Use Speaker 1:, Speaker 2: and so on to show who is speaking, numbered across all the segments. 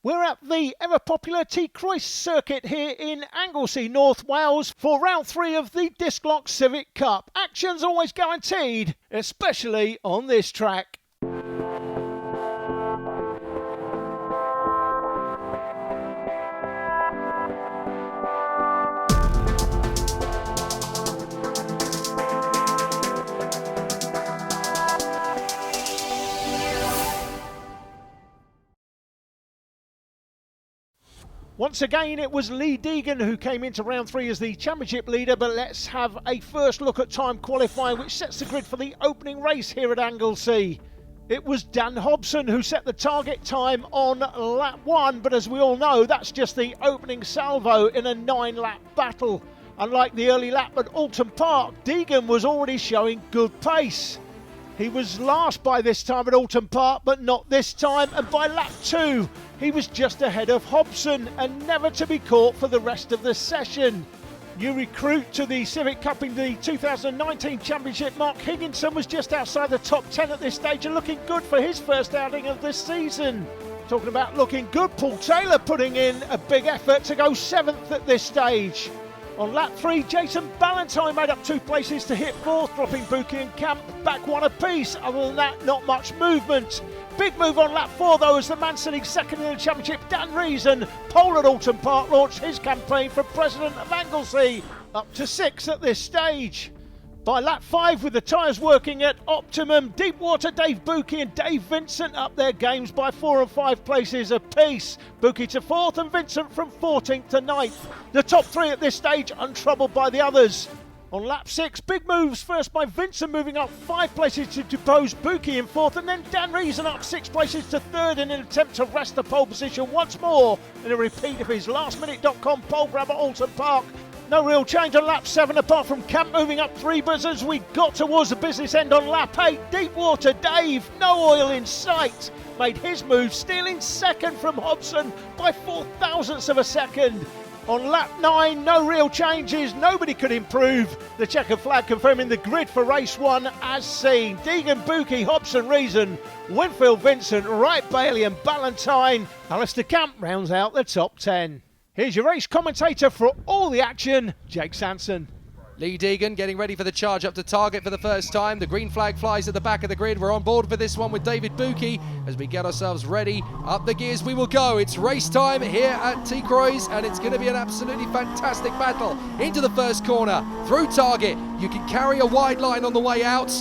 Speaker 1: We're at the ever-popular T Croyce circuit here in Anglesey, North Wales, for round 3 of the Disklok Civic Cup. Action's always guaranteed, especially on this track. Once again, it was Lee Deegan who came into round 3 as the championship leader, but let's have a first look at time qualifying, which sets the grid for the opening race here at Anglesey. It was Dan Hobson who set the target time on lap 1, but as we all know, that's just the opening salvo in a 9-lap battle. Unlike the early lap at Alton Park, Deegan was already showing good pace. He was last by this time at Alton Park, but not this time, and by lap 2, he was just ahead of Hobson and never to be caught for the rest of the session. New recruit to the Civic Cup in the 2019 Championship, Mark Higginson, was just outside the top 10 at this stage and looking good for his first outing of this season. Talking about looking good, Paul Taylor putting in a big effort to go 7th at this stage. On lap 3, Jason Ballantyne made up 2 places to hit 4th, dropping Buki and Camp back 1 apiece. Other than that, not much movement. Big move on lap 4 though, as the man sitting 2nd in the championship, Dan Reason, pole at Alton Park, launched his campaign for president of Anglesey, up to 6th at this stage. By lap 5, with the tyres working at optimum, Deepwater Dave Buki and Dave Vincent up their games by 4 and 5 places apiece. Buki to 4th and Vincent from 14th to 9th. The top 3 at this stage untroubled by the others. On lap 6, big moves first by Vincent, moving up 5 places to depose Buki in 4th, and then Dan Reason up 6 places to 3rd in an attempt to wrest the pole position once more in a repeat of his lastminute.com pole grab at Alton Park. No real change on lap 7 apart from Camp moving up 3, but as we got towards the business end on lap 8, Deepwater Dave, no oil in sight, made his move, stealing 2nd from Hobson by 0.004 of a second. On lap 9, no real changes, nobody could improve. The checkered flag confirming the grid for race 1 as seen. Deegan, Buki, Hobson, Reason, Winfield, Vincent, Wright, Bailey and Ballantyne. Alistair Camp rounds out the top 10. Here's your race commentator for all the action, Jake Sanson.
Speaker 2: Lee Deegan getting ready for the charge up to target for the first time. The green flag flies at the back of the grid. We're on board for this one with David Buki as we get ourselves ready. Up the gears we will go. It's race time here at T Croyce, and it's going to be an absolutely fantastic battle. Into the first corner, through target. You can carry a wide line on the way out.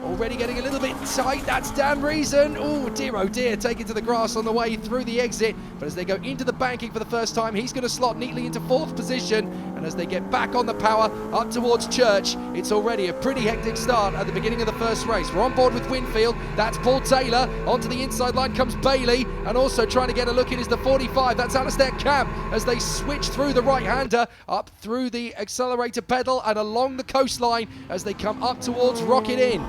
Speaker 2: Already getting a little bit tight, that's Dan Reason. Oh dear, taken to the grass on the way through the exit. But as they go into the banking for the first time, he's going to slot neatly into 4th position. And as they get back on the power up towards Church, it's already a pretty hectic start at the beginning of the first race. We're on board with Winfield, that's Paul Taylor. Onto the inside line comes Bailey, and also trying to get a look in is the 45, that's Alistair Camp, as they switch through the right-hander, up through the accelerator pedal and along the coastline as they come up towards Rocket Inn.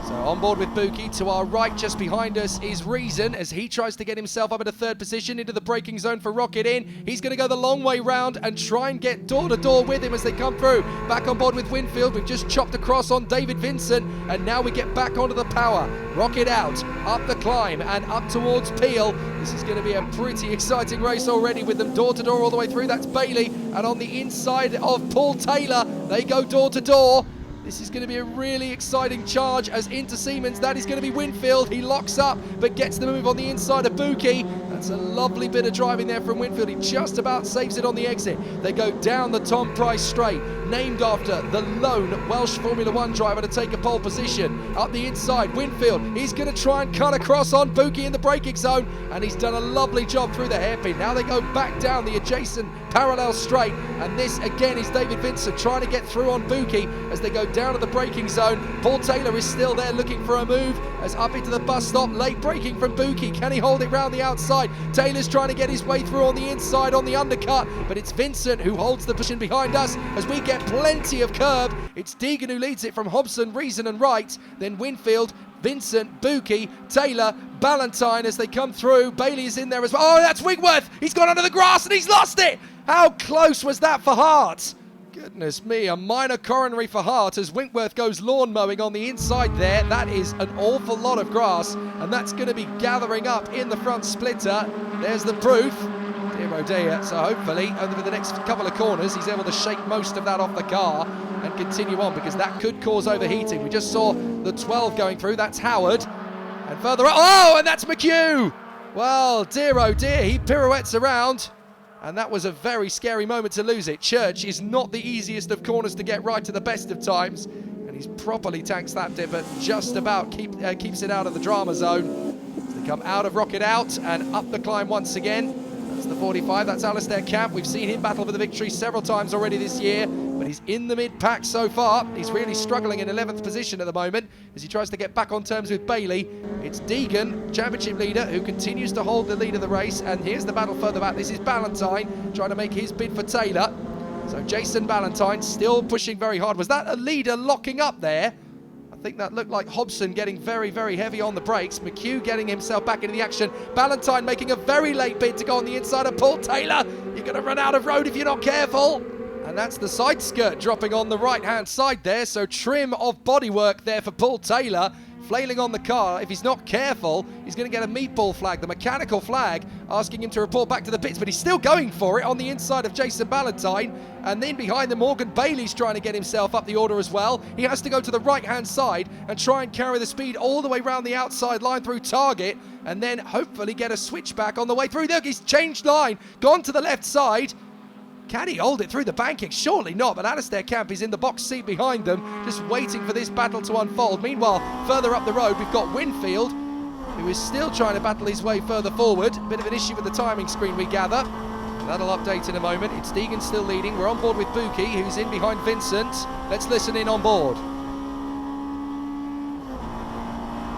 Speaker 2: So on board with Buki, to our right just behind us is Reason as he tries to get himself up into 3rd position into the braking zone for Rocket Inn. He's going to go the long way round and try and get door to door with him as they come through. Back on board with Winfield, we've just chopped across on David Vincent, and now we get back onto the power. Rocket out, up the climb and up towards Peel. This is going to be a pretty exciting race already with them door to door all the way through. That's Bailey, and on the inside of Paul Taylor, they go door to door. This is going to be a really exciting charge as into Siemens. That is going to be Winfield. He locks up but gets the move on the inside of Buki. That's a lovely bit of driving there from Winfield. He just about saves it on the exit. They go down the Tom Price straight, named after the lone Welsh Formula 1 driver to take a pole position. Up the inside, Winfield. He's going to try and cut across on Buki in the braking zone, and he's done a lovely job through the hairpin. Now they go back down the adjacent parallel straight, and this again is David Vincent trying to get through on Buki as they go down to the braking zone. Paul Taylor is still there looking for a move as up into the bus stop, late braking from Buki. Can he hold it round the outside? Taylor's trying to get his way through on the inside on the undercut, but it's Vincent who holds the position behind us as we get plenty of curb. It's Deegan who leads it from Hobson, Reason and Wright, then Winfield, Vincent, Buki, Taylor, Ballantyne as they come through. Bailey is in there as well. Oh, that's Wigworth. He's gone under the grass and he's lost it. How close was that for Hart? Goodness me, a minor coronary for Hart as Winkworth goes lawn mowing on the inside there. That is an awful lot of grass, and that's going to be gathering up in the front splitter. There's the proof. Dear oh dear. So hopefully, over the next couple of corners, he's able to shake most of that off the car and continue on, because that could cause overheating. We just saw the 12 going through. That's Howard. And further up, oh, and that's McHugh. Well, dear oh dear, he pirouettes around. And that was a very scary moment to lose it. Church is not the easiest of corners to get right to the best of times. And he's properly tanks that dip, but just about keeps it out of the drama zone. So they come out of Rocket Out and up the climb once again. That's the 45, that's Alistair Camp. We've seen him battle for the victory several times already this year, but he's in the mid-pack so far. He's really struggling in 11th position at the moment as he tries to get back on terms with Bailey. It's Deegan, championship leader, who continues to hold the lead of the race, and here's the battle further back. This is Ballantyne trying to make his bid for Taylor. So Jason Ballantyne still pushing very hard. Was that a leader locking up there? I think that looked like Hobson getting very, very heavy on the brakes. McHugh getting himself back into the action. Ballantyne making a very late bid to go on the inside of Paul Taylor. You're going to run out of road if you're not careful. And that's the side skirt dropping on the right-hand side there. So trim of bodywork there for Paul Taylor. Flailing on the car. If he's not careful, he's going to get a meatball flag, the mechanical flag, asking him to report back to the pits, but he's still going for it on the inside of Jason Ballantyne. And then behind them, Morgan Bailey's trying to get himself up the order as well. He has to go to the right-hand side and try and carry the speed all the way around the outside line through Target, and then hopefully get a switchback on the way through. Look, he's changed line, gone to the left side. Can he hold it through the banking? Surely not, but Alistair Camp is in the box seat behind them, just waiting for this battle to unfold. Meanwhile, further up the road, we've got Winfield, who is still trying to battle his way further forward. Bit of an issue with the timing screen, we gather. That'll update in a moment. It's Deegan still leading. We're on board with Buki, who's in behind Vincent. Let's listen in on board.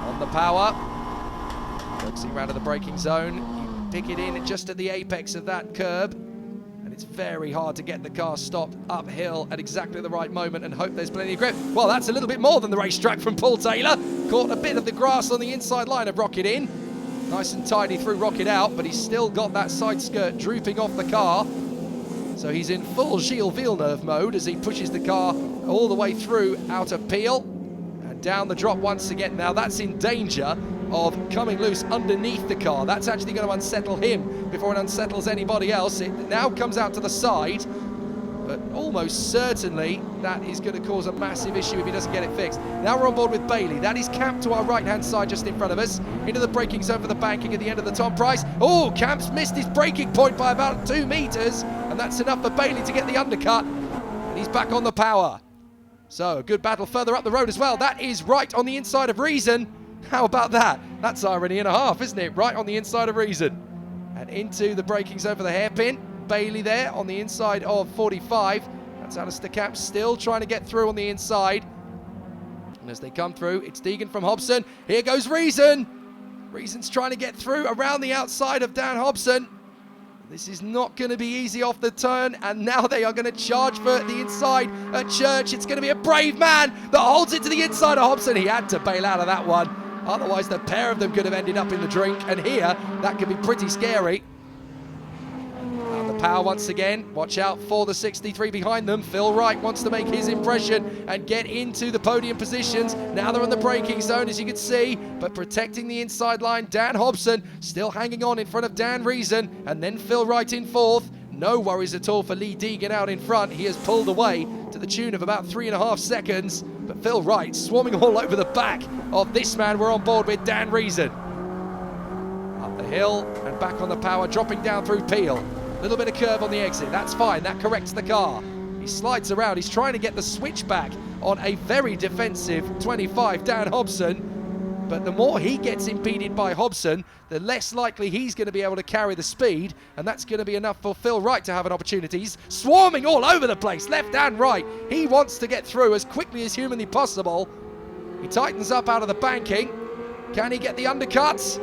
Speaker 2: On the power. Focusing round to the braking zone. You pick it in just at the apex of that curb. It's very hard to get the car stopped uphill at exactly the right moment and hope there's plenty of grip. Well, that's a little bit more than the racetrack from Paul Taylor. Caught a bit of the grass on the inside line of Rocket In. Nice and tidy through Rocket Out, but he's still got that side skirt drooping off the car. So he's in full Gilles Villeneuve mode as he pushes the car all the way through out of Peel and down the drop once again. Now that's in danger of coming loose underneath the car. That's actually going to unsettle him before it unsettles anybody else. It now comes out to the side, but almost certainly that is going to cause a massive issue if he doesn't get it fixed. Now we're on board with Bailey. That is Camp to our right-hand side just in front of us. Into the braking zone for the banking at the end of the Tom Price. Oh, Camp's missed his braking point by about 2 meters, and that's enough for Bailey to get the undercut. And he's back on the power. So a good battle further up the road as well. That is right on the inside of Reason. How about that? That's irony and a half, isn't it? Right on the inside of Reason. And into the braking zone for the hairpin. Bailey there on the inside of 45. That's Alistair Camp still trying to get through on the inside. And as they come through, it's Deegan from Hobson. Here goes Reason. Reason's trying to get through around the outside of Dan Hobson. This is not going to be easy off the turn, and now they are going to charge for the inside at Church. It's going to be a brave man that holds it to the inside of Hobson. He had to bail out of that one. Otherwise, the pair of them could have ended up in the drink, and here, that could be pretty scary. And the power once again. Watch out for the 63 behind them. Phil Wright wants to make his impression and get into the podium positions. Now they're in the braking zone, as you can see, but protecting the inside line. Dan Hobson still hanging on in front of Dan Reason, and then Phil Wright in fourth. No worries at all for Lee Deegan out in front. He has pulled away to the tune of about 3.5 seconds. But Phil Wright swarming all over the back of this man we're on board with, Dan Reason. Up the hill and back on the power, dropping down through Peel. A little bit of curve on the exit. That's fine. That corrects the car. He slides around. He's trying to get the switchback on a very defensive 25, Dan Hobson. But the more he gets impeded by Hobson, the less likely he's going to be able to carry the speed, and that's going to be enough for Phil Wright to have an opportunity. He's swarming all over the place, left and right. He wants to get through as quickly as humanly possible. He tightens up out of the banking. Can he get the undercuts?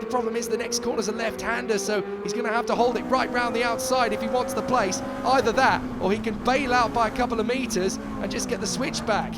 Speaker 2: The problem is the next corner's a left-hander, so he's going to have to hold it right round the outside if he wants the place. Either that, or he can bail out by a couple of meters and just get the switch back.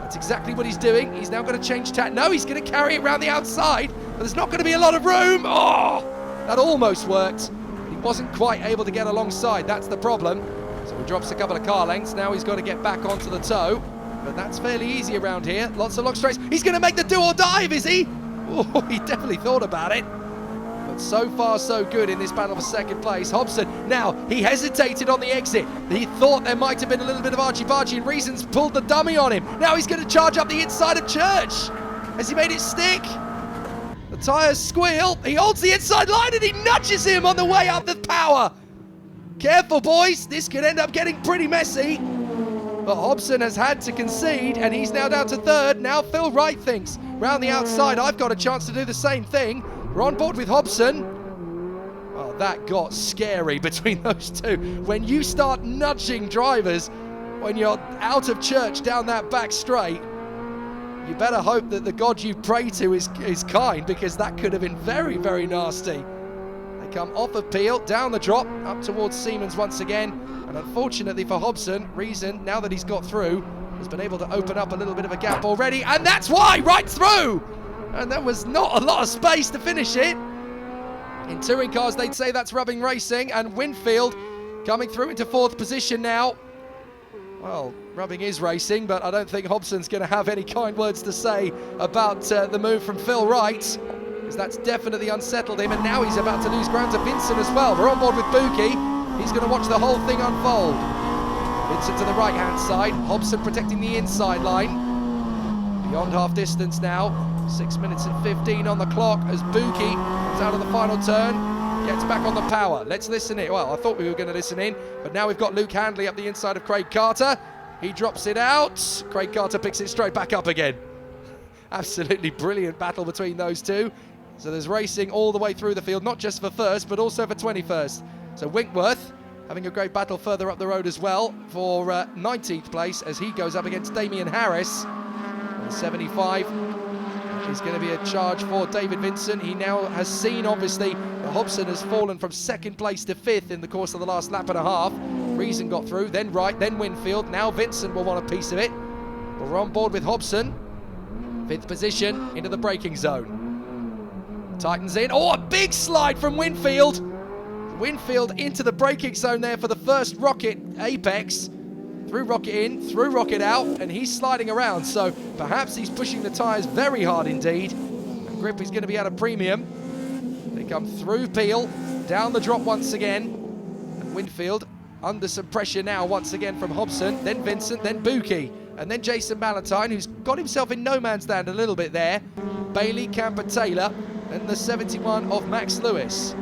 Speaker 2: That's exactly what he's doing. He's now going to change tack. No, he's going to carry it around the outside, but there's not going to be a lot of room. Oh, that almost worked, but he wasn't quite able to get alongside. That's the problem. So So he drops a couple of car lengths. Now he's got to get back onto the toe. But that's fairly easy around here. Lots of long straights. He's going to make the do or dive, is he? Oh, he definitely thought about it. But so far, so good in this battle for second place. Hobson, now, he hesitated on the exit. He thought there might have been a little bit of argy-bargy, and Reason's pulled the dummy on him. Now he's going to charge up the inside of Church. Has he made it stick? The tyres squeal. He holds the inside line and he nudges him on the way up the power. Careful, boys. This could end up getting pretty messy. But Hobson has had to concede, and he's now down to third. Now Phil Wright thinks, round the outside, I've got a chance to do the same thing. We're on board with Hobson. Oh, that got scary between those two. When you start nudging drivers, when you're out of Church down that back straight, you better hope that the God you pray to is kind, because that could have been very, very nasty. They come off of Peel, down the drop, up towards Siemens once again. And unfortunately for Hobson, Reason, now that he's got through, has been able to open up a little bit of a gap already. And that's why, right through! And there was not a lot of space to finish it. In touring cars, they'd say that's rubbing racing. And Winfield coming through into fourth position now. Well, rubbing is racing, but I don't think Hobson's going to have any kind words to say about the move from Phil Wright, because that's definitely unsettled him. And now he's about to lose ground to Vincent as well. We're on board with Buki. He's going to watch the whole thing unfold. Vincent to the right-hand side. Hobson protecting the inside line. Beyond half distance now. 6 minutes and 15 on the clock as Buki comes out of the final turn, gets back on the power. Let's listen in. Well, I thought we were going to listen in, but now we've got Luke Handley up the inside of Craig Carter. He drops it out. Craig Carter picks it straight back up again. Absolutely brilliant battle between those two. So there's racing all the way through the field, not just for first, but also for 21st. So Winkworth having a great battle further up the road as well for 19th place as he goes up against Damien Harris. 75 is going to be a charge for David Vincent. He now has seen, obviously, that Hobson has fallen from second place to fifth in the course of the last lap and a half. Reason got through, then Wright, then Winfield. Now Vincent will want a piece of it. But we're on board with Hobson. Fifth position into the braking zone. Tightens in. Oh, a big slide from Winfield. Winfield into the braking zone there for the first rocket apex. Through rocket in, through rocket out, and he's sliding around, so perhaps he's pushing the tyres very hard indeed. And grip is going to be at a premium. They come through Peel, down the drop once again, and Winfield under some pressure now once again from Hobson, then Vincent, then Buki, and then Jason Ballantyne, who's got himself in no man's land a little bit there. Bailey, Camper, Taylor, and the 71 of Max Lewis.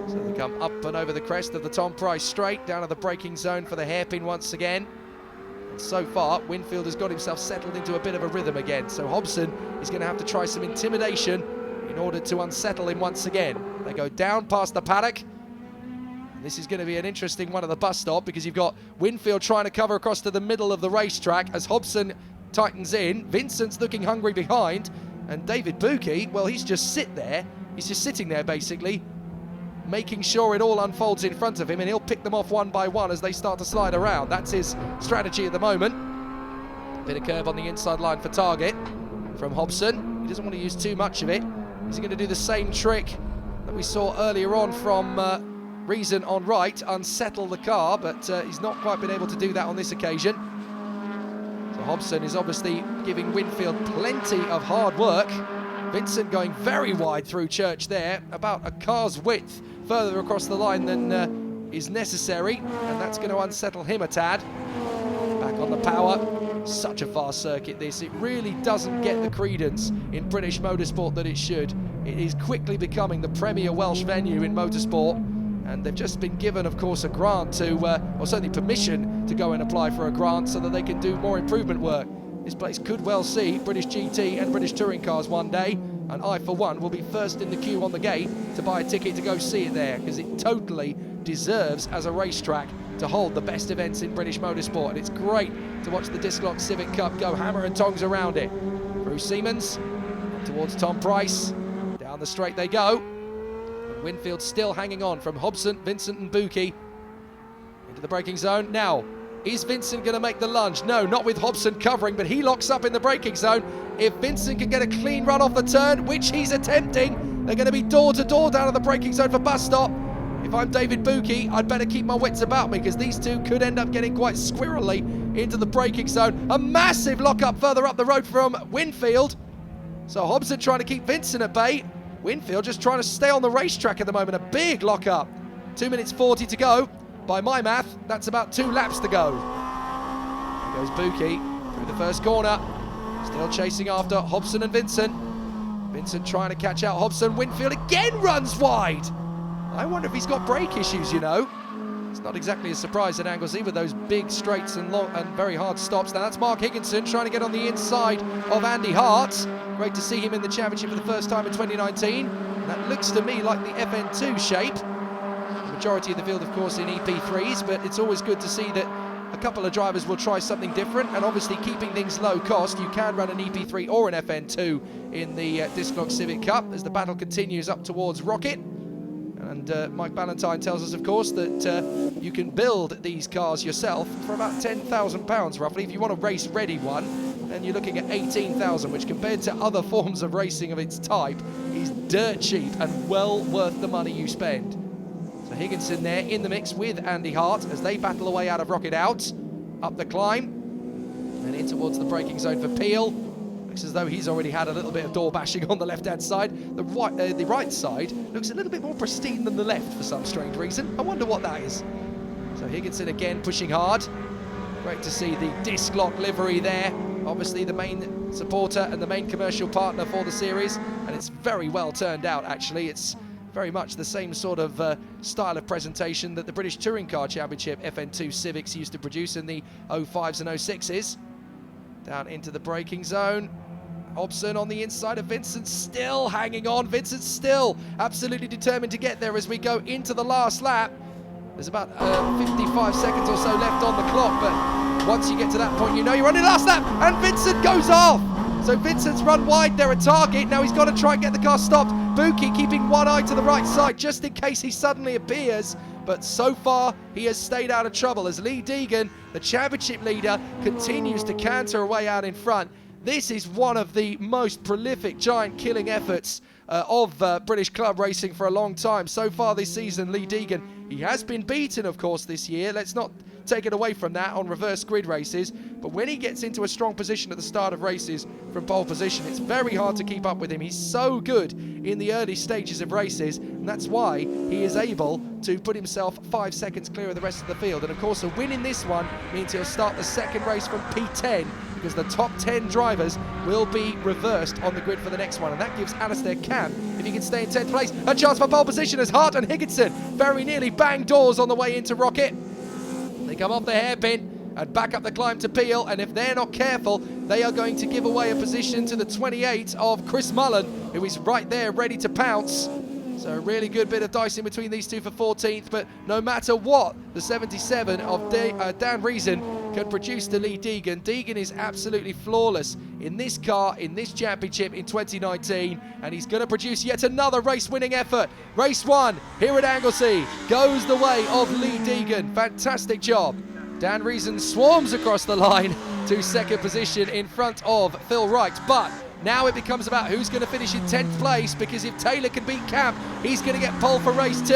Speaker 2: So they come up and over the crest of the Tom Price straight, down to the braking zone for the hairpin once again. And so far, Winfield has got himself settled into a bit of a rhythm again. So Hobson is going to have to try some intimidation in order to unsettle him once again. They go down past the paddock. And this is going to be an interesting one at the bus stop, because you've got Winfield trying to cover across to the middle of the racetrack as Hobson tightens in. Vincent's looking hungry behind. And David Buki, well, he's just sitting there basically, making sure it all unfolds in front of him, and he'll pick them off one by one as they start to slide around. That's his strategy at the moment. Bit of curve on the inside line for target from Hobson. He doesn't want to use too much of it. He's going to do the same trick that we saw earlier on from Reason on right, unsettle the car, but he's not quite been able to do that on this occasion. So Hobson is obviously giving Winfield plenty of hard work. Vincent going very wide through Church there, about a car's width further across the line than is necessary, and that's going to unsettle him a tad. Back on the power. Such a fast circuit this. It really doesn't get the credence in British motorsport that it should. It is quickly becoming the premier Welsh venue in motorsport, and they've just been given, of course, a grant to, or certainly permission to go and apply for a grant so that they can do more improvement work. This place could well see British GT and British touring cars one day, and I, for one, will be first in the queue on the gate to buy a ticket to go see it there, because it totally deserves, as a racetrack, to hold the best events in British motorsport. And it's great to watch the Disklok Civic Cup go hammer and tongs around it. Through Siemens, towards Tom Price, down the straight they go. And Winfield still hanging on from Hobson, Vincent and Buki into the braking zone. Now, is Vincent going to make the lunge? No, not with Hobson covering, but he locks up in the braking zone. If Vincent can get a clean run off the turn, which he's attempting, they're going to be door to door down at the braking zone for bus stop. If I'm David Buki, I'd better keep my wits about me because these two could end up getting quite squirrely into the braking zone. A massive lock-up further up the road from Winfield. So Hobson trying to keep Vincent at bay. Winfield just trying to stay on the racetrack at the moment. A big lock-up. 2 minutes 40 to go. By my math, that's about 2 laps to go. Here goes Buki through the first corner. Still chasing after Hobson and Vincent. Vincent trying to catch out Hobson. Winfield again runs wide. I wonder if he's got brake issues, you know. It's not exactly a surprise at Anglesey with those big straights and long and very hard stops. Now that's Mark Higginson trying to get on the inside of Andy Hart. Great to see him in the championship for the first time in 2019. And that looks to me like the FN2 shape. The majority of the field, of course, in EP3s, but it's always good to see that a couple of drivers will try something different, and obviously keeping things low cost, you can run an EP3 or an FN2 in the Disklok Civic Cup as the battle continues up towards Rocket. And Mike Ballantyne tells us, of course, that you can build these cars yourself for about £10,000 roughly. If you want a race-ready one, then you're looking at £18,000, which compared to other forms of racing of its type is dirt cheap and well worth the money you spend. So Higginson there in the mix with Andy Hart as they battle away out of Rocket out, up the climb, and in towards the braking zone for Peel. Looks as though he's already had a little bit of door bashing on the left-hand side. The right side looks a little bit more pristine than the left for some strange reason. I wonder what that is. So Higginson again pushing hard. Great to see the Disklok livery there. Obviously the main supporter and the main commercial partner for the series. And it's very well turned out, actually. It's very much the same sort of style of presentation that the British Touring Car Championship FN2 Civics used to produce in the 05s and 06s. Down into the braking zone. Hobson on the inside of Vincent, still hanging on. Vincent still absolutely determined to get there as we go into the last lap. There's about 55 seconds or so left on the clock, but once you get to that point, you know you're on the last lap, and Vincent goes off. So Vincent's run wide there at target. Now he's got to try and get the car stopped. Buki keeping one eye to the right side just in case he suddenly appears. But so far, he has stayed out of trouble as Lee Deegan, the championship leader, continues to canter away out in front. This is one of the most prolific giant killing efforts of British club racing for a long time. So far this season, Lee Deegan, he has been beaten, of course, this year. Let's not take it away from that on reverse grid races. But when he gets into a strong position at the start of races from pole position, it's very hard to keep up with him. He's so good in the early stages of races, and that's why he is able to put himself 5 seconds clear of the rest of the field. And of course, a win in this one means he'll start the second race from P10, because the top 10 drivers will be reversed on the grid for the next one. And that gives Alistair Camp, if he can stay in 10th place, a chance for pole position as Hart and Higginson very nearly bang doors on the way into Rocket. They come off the hairpin and back up the climb to Peel, and if they're not careful, they are going to give away a position to the 28 of Chris Mullen, who is right there ready to pounce. So a really good bit of dicing between these two for 14th, but no matter what, the 77 of Dan Reason can produce to Lee Deegan. Deegan is absolutely flawless in this car, in this championship in 2019, and he's going to produce yet another race-winning effort. Race 1 here at Anglesey goes the way of Lee Deegan. Fantastic job. Dan Reason swarms across the line to second position in front of Phil Wright, but now it becomes about who's going to finish in 10th place, because if Taylor can beat Camp, he's going to get pole for race 2.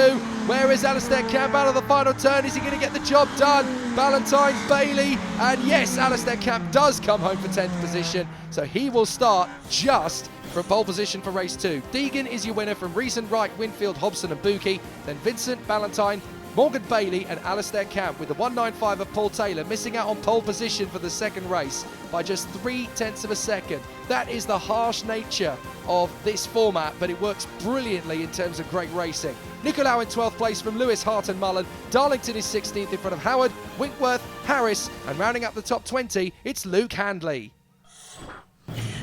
Speaker 2: Where is Alistair Camp out of the final turn? Is he going to get the job done? Ballantyne, Bailey, and yes, Alistair Camp does come home for 10th position, so he will start just from pole position for race 2. Deegan is your winner from Reason, Wright, Winfield, Hobson and Buki, then Vincent, Ballantyne, Morgan Bailey and Alistair Camp, with the 195 of Paul Taylor missing out on pole position for the second race by just 0.3 of a second. That is the harsh nature of this format, but it works brilliantly in terms of great racing. Nicolau in 12th place from Lewis, Hart and Mullen. Darlington is 16th in front of Howard, Winkworth, Harris, and rounding up the top 20, it's Luke Handley.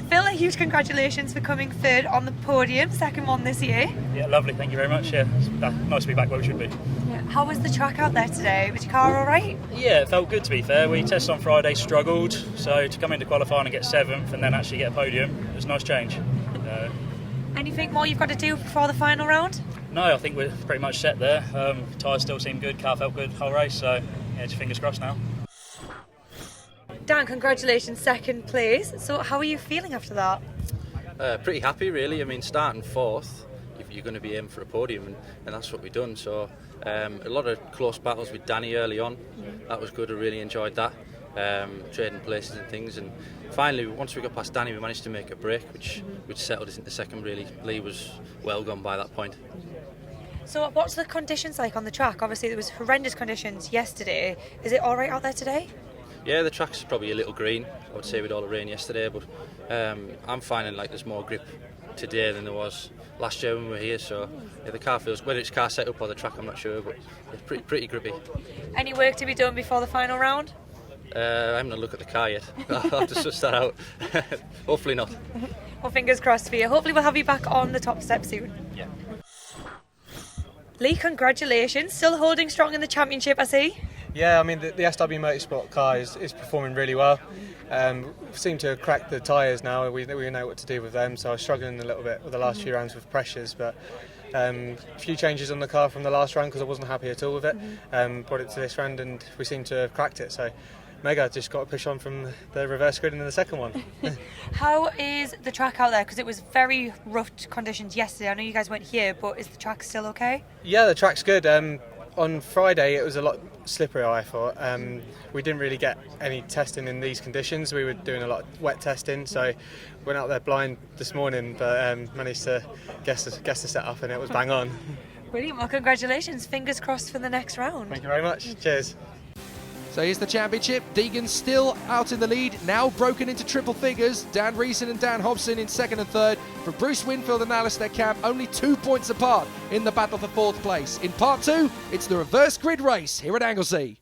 Speaker 3: Phil, a huge congratulations for coming third on the podium, second one this year.
Speaker 4: Yeah, lovely, thank you very much. Yeah, it's nice to be back where we should be.
Speaker 3: Yeah. How was the track out there today? Was your car all right?
Speaker 4: Yeah, it felt good to be fair. We tested on Friday, struggled, so to come into qualifying and get 7th and then actually get a podium, it was a nice change.
Speaker 3: Anything more you've got to do before the final round?
Speaker 4: No, I think we're pretty much set there. Tyres still seem good, car felt good whole race, so yeah, just fingers crossed now.
Speaker 3: Dan, congratulations, second place. So how are you feeling after that?
Speaker 5: Pretty happy really. I mean, starting 4th you're going to be aiming for a podium, and that's what we've done. So a lot of close battles with Danny early on. That was good. I really enjoyed that. Trading places and things, and finally once we got past Danny we managed to make a break which settled us into second really. Lee was well gone by that point.
Speaker 3: So what's the conditions like on the track? Obviously there was horrendous conditions yesterday. Is it alright out there today?
Speaker 5: Yeah, the track's probably a little green, I would say, with all the rain yesterday, but I'm finding like there's more grip today than there was last year when we were here, so yeah, the car feels, whether it's car setup or the track I'm not sure, but it's pretty grippy.
Speaker 3: Any work to be done before the final round?
Speaker 5: I haven't had a look at the car yet. I'll have to suss that out. Hopefully not.
Speaker 3: Well, fingers crossed for you. Hopefully we'll have you back on the top step soon.
Speaker 5: Yeah.
Speaker 3: Lee, congratulations. Still holding strong in the championship, I see.
Speaker 6: Yeah, I mean the SW Motorsport car is performing really well. We seem to have cracked the tyres now. We know what to do with them, so I was struggling a little bit with the last few rounds with pressures, but a few changes on the car from the last round because I wasn't happy at all with it. Brought it to this round and we seem to have cracked it, so mega, just got to push on from the reverse grid into the second one.
Speaker 3: How is the track out there? Because it was very rough conditions yesterday. I know you guys weren't here, but is the track still okay?
Speaker 6: Yeah, the track's good. On Friday it was a lot slipperier, I thought. We didn't really get any testing in these conditions. We were doing a lot of wet testing, so went out there blind this morning, but managed to guess the setup and it was bang on.
Speaker 3: Brilliant. Well, congratulations. Fingers crossed for the next round.
Speaker 6: Thank you very much. Cheers.
Speaker 2: So here's the championship. Deegan still out in the lead, now broken into triple figures. Dan Reeson and Dan Hobson in second and third. For Bruce Winfield and Alistair Camp, only 2 points apart in the battle for fourth place. In part two, it's the reverse grid race here at Anglesey.